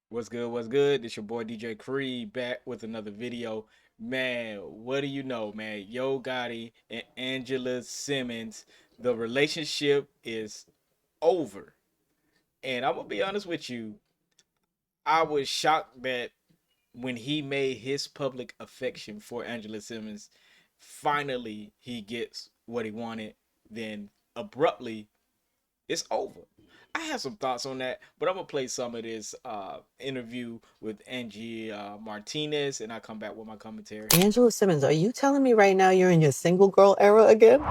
What's good? What's good? It's your boy DJ Creed back with another video. Man, what do you know, man? Yo Gotti and Angela Simmons, the relationship is over. And I'm gonna be honest with you, I was shocked that when he made his public affection for Angela Simmons, finally he gets what he wanted, then abruptly it's over. I have some thoughts on that, but I'm gonna play some of this interview with Angie Martinez, and I come back with my commentary. Angela Simmons, are you telling me right now you're in your single girl era again?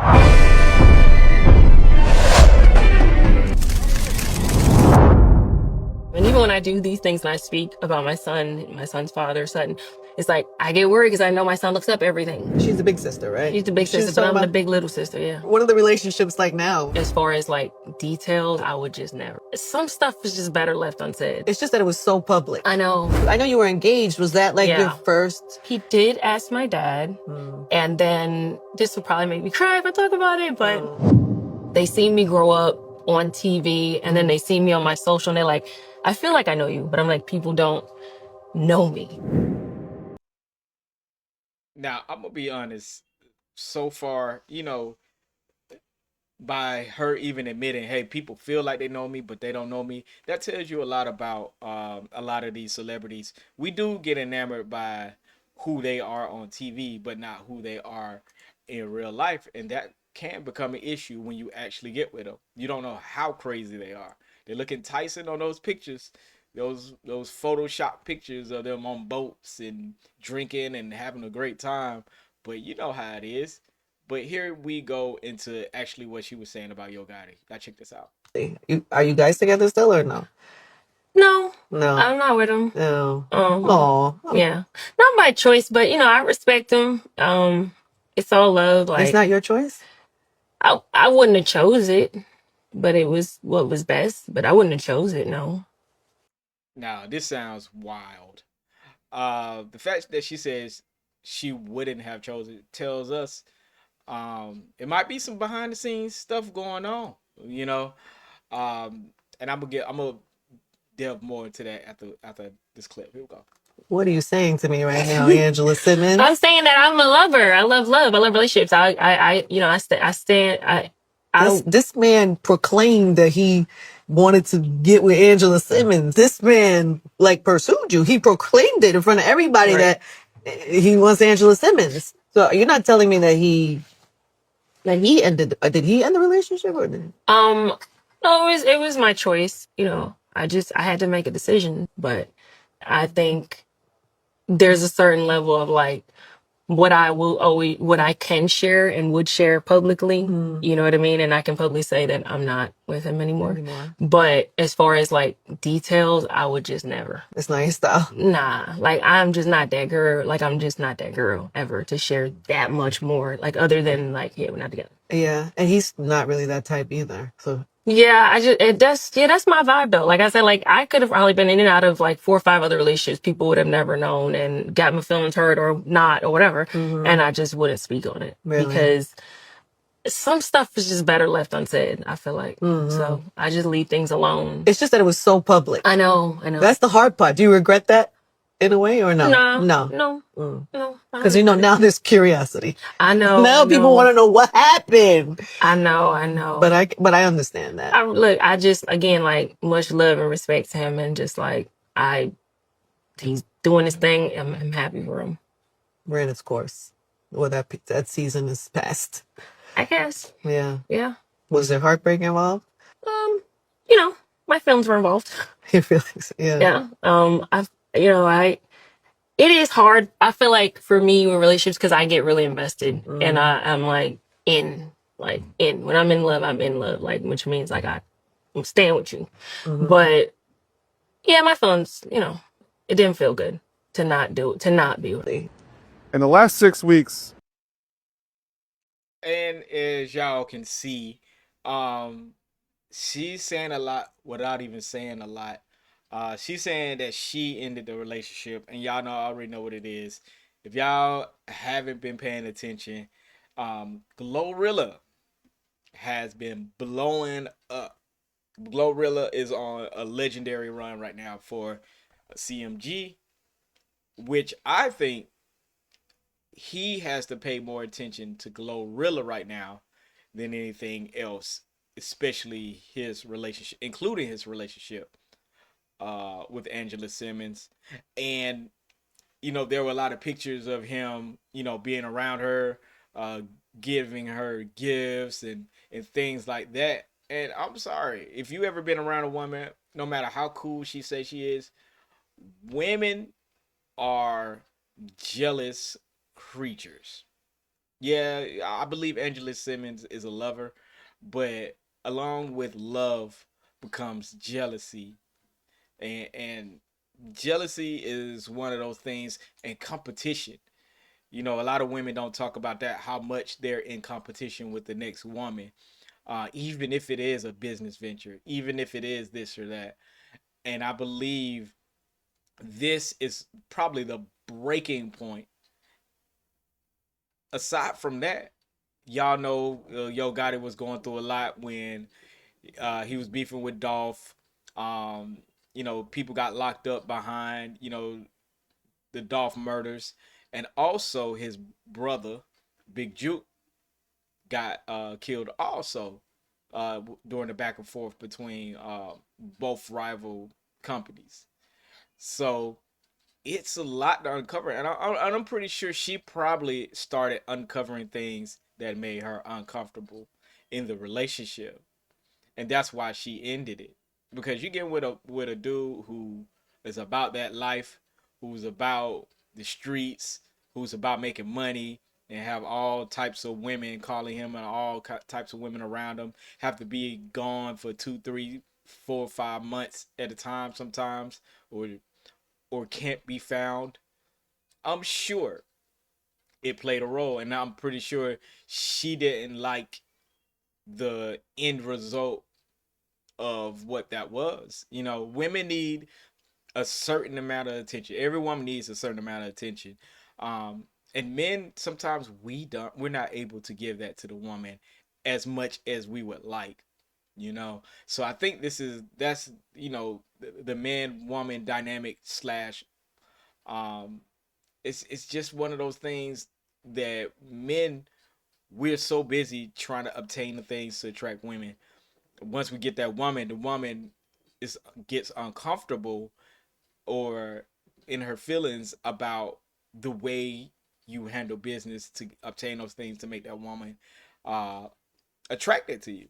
And even when I do these things and I speak about my son's father, son, it's like I get worried because I know my son looks up everything. She's the big sister, right? She's the big sister, but I'm the big little sister, yeah. What are the relationships like now? As far as like details, I would just never. Some stuff is just better left unsaid. It's just that it was so public. I know. I know you were engaged. Was that like your first? He did ask my dad, and then this would probably make me cry if I talk about it, but they see me grow up on TV, and then they see me on my social, and they're like, I feel like I know you, but I'm like, people don't know me. Now, I'm gonna be honest. So far, by her even admitting, hey, people feel like they know me, but they don't know me, that tells you a lot about a lot of these celebrities. We do get enamored by who they are on TV, but not who they are in real life, and that can become an issue when you actually get with them. You don't know how crazy they are. They're looking Tyson on those pictures, those Photoshop pictures of them on boats and drinking and having a great time, but you know how it is. But here we go into actually what she was saying about Yo Gotti. Now check this out. Are you guys together still or no? No, No. I'm not with him. No. Yeah, not by choice, but I respect him. It's all love. Like It's not your choice? I wouldn't have chose it, but it was what was best. But I wouldn't have chose it. No. Now this sounds wild. The fact that she says she wouldn't have chosen tells us it might be some behind the scenes stuff going on, you know. And I'm gonna delve more into that after this clip. Here we go. What are you saying to me right now, Angela Simmons? I'm saying that I'm a lover. I love love. I love relationships. I stand. This man proclaimed that he wanted to get with Angela Simmons. This man like pursued you. He proclaimed it in front of everybody that he wants Angela Simmons. So you're not telling me that he ended. Did he end the relationship or did? No, it was my choice. I had to make a decision, but I think there's a certain level of like what I can share and would share publicly. You know what I mean? And I can publicly say that I'm not with him anymore. But as far as like details, I would just never. It's not your style. Nah, like I'm just not that girl. Like I'm just not that girl ever to share that much more. Like other than like, yeah, we're not together. Yeah, and he's not really that type either. So Yeah, that's my vibe though. Like I said, like I could have probably been in and out of like 4 or 5 other relationships people would have never known and got my feelings hurt or not or whatever. And I just wouldn't speak on it because some stuff is just better left unsaid, I feel like. So I just leave things alone. it's just that it was so public. I know. That's the hard part. Do you regret that in a way or no? No. Because now there's curiosity. I know. Now people want to know what happened. I know. But I understand that. I just again like much love and respect to him and just like he's doing his thing. I'm happy for him. Ran its course. Well, that season is past. I guess. Yeah. Yeah. Was there heartbreak involved? My feelings were involved. Your feelings. Yeah. Yeah. It is hard. I feel like for me with relationships, because I get really invested and I'm like in. When I'm in love, I'm in love, like, which means like I'm staying with you. But yeah, my feelings, it didn't feel good to not be with you. In the last 6 weeks, And as y'all can see, she's saying a lot without even saying a lot. She's saying that she ended the relationship, and y'all know I already know what it is. If y'all haven't been paying attention, Glorilla has been blowing up. Glorilla is on a legendary run right now for CMG, which I think he has to pay more attention to Glorilla right now than anything else, especially his relationship, including his relationship with Angela Simmons. And there were a lot of pictures of him, being around her, uh, giving her gifts and things like that. And I'm sorry, if you ever been around a woman, no matter how cool she says she is, women are jealous creatures. Yeah, I believe Angela Simmons is a lover, but along with love becomes jealousy, and jealousy is one of those things, and competition. A lot of women don't talk about that, how much they're in competition with the next woman, even if it is a business venture, even if it is this or that. And I believe this is probably the breaking point. Aside from that, y'all know Yo Gotti was going through a lot when he was beefing with Dolph. Um, people got locked up behind, the Dolph murders, and also his brother, Big Juke, got killed also during the back and forth between both rival companies. So it's a lot to uncover, and I'm pretty sure she probably started uncovering things that made her uncomfortable in the relationship, and that's why she ended it. Because you get with a dude who is about that life, who's about the streets, who's about making money, and have all types of women calling him and all types of women around him, have to be gone for 2, 3, 4, 5 months at a time sometimes, or can't be found. I'm sure it played a role, and I'm pretty sure she didn't like the end result of what that was. Women need a certain amount of attention. Every woman needs a certain amount of attention. Um, and men, sometimes we're not able to give that to the woman as much as we would like. So I think that's the man woman dynamic slash um it's just one of those things that men, we're so busy trying to obtain the things to attract women. Once we get that woman, the woman is gets uncomfortable or in her feelings about the way you handle business to obtain those things to make that woman uh attracted to you.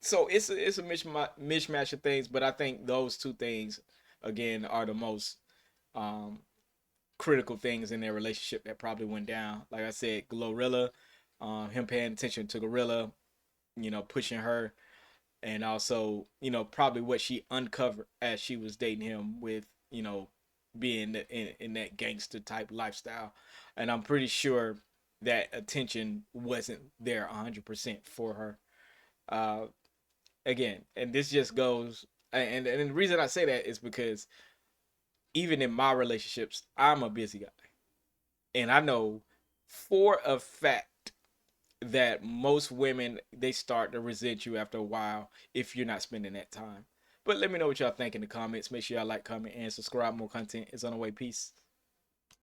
So it's a mishmash of things, but I think those two things again are the most um critical things in their relationship that probably went down. Like I said, Glorilla, him paying attention to Gorilla, pushing her, and also, probably what she uncovered as she was dating him with, being in that gangster type lifestyle. And I'm pretty sure that attention wasn't there 100% for her. Uh, Again, and this just goes, and the reason I say that is because even in my relationships, I'm a busy guy. And I know for a fact that most women, they start to resent you after a while if you're not spending that time. But let me know what y'all think in the comments. Make sure y'all like, comment, and subscribe. More content is on the way. Peace.